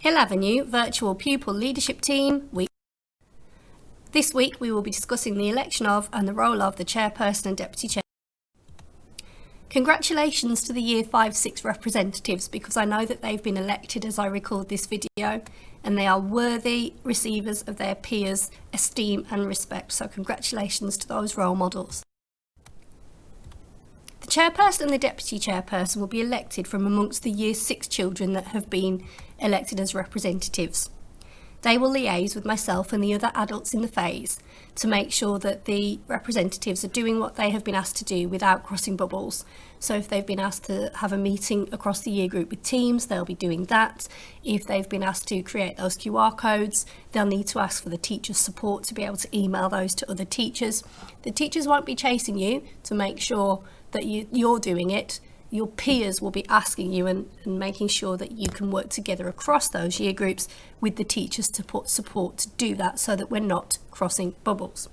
Hill Avenue Virtual Pupil Leadership Team Week. This week we will be discussing the election of and the role of the chairperson and deputy chair. Congratulations to the Year 5-6 representatives, because I know that they've been elected as I record this video and they are worthy receivers of their peers' esteem and respect. So congratulations to those role models. The chairperson and the deputy chairperson will be elected from amongst the Year 6 children that have been elected as representatives. They will liaise with myself and the other adults in the phase to make sure that the representatives are doing what they have been asked to do without crossing bubbles. So if they've been asked to have a meeting across the year group with teams, they'll be doing that. If they've been asked to create those QR codes, they'll need to ask for the teacher's support to be able to email those to other teachers. The teachers won't be chasing you to make sure that you're doing it. Your peers will be asking you and making sure that you can work together across those year groups with the teachers to put support to do that, so that we're not crossing bubbles.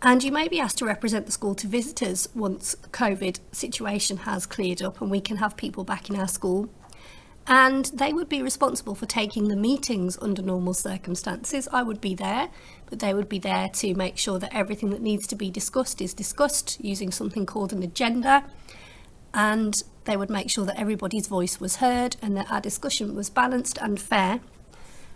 And you may be asked to represent the school to visitors once the COVID situation has cleared up and we can have people back in our school. And they would be responsible for taking the meetings under normal circumstances. I would be there, but they would be there to make sure that everything that needs to be discussed is discussed using something called an agenda. And they would make sure that everybody's voice was heard and that our discussion was balanced and fair.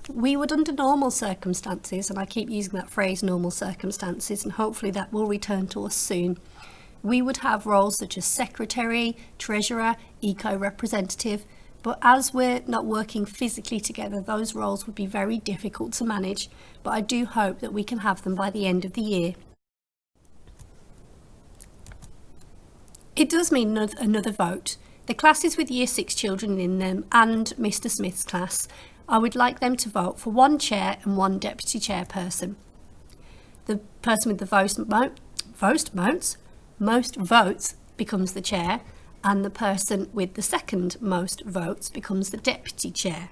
We would, under normal circumstances, and I keep using that phrase, normal circumstances, and hopefully that will return to us soon, we would have roles such as secretary, treasurer, eco representative. But as we're not working physically together, those roles would be very difficult to manage, but I do hope that we can have them by the end of the year. It does mean another vote. The classes with Year 6 children in them and Mr. Smith's class, I would like them to vote for one chair and one deputy chairperson. The person with the most votes becomes the chair, and the person with the second most votes becomes the deputy chair.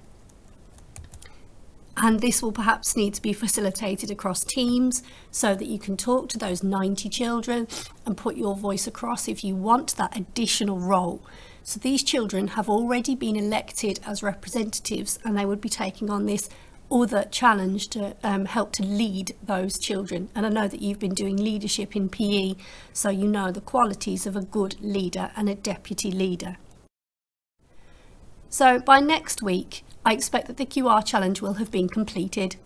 And this will perhaps need to be facilitated across teams so that you can talk to those 90 children and put your voice across if you want that additional role. So these children have already been elected as representatives, and they would be taking on this other challenge to help to lead those children. And I know that you've been doing leadership in PE, so you know the qualities of a good leader and a deputy leader. So by next week, I expect that the QR challenge will have been completed,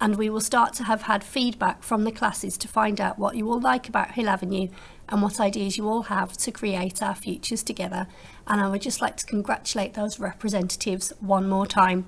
and we will start to have had feedback from the classes to find out what you all like about Hill Avenue and what ideas you all have to create our futures together. And I would just like to congratulate those representatives one more time.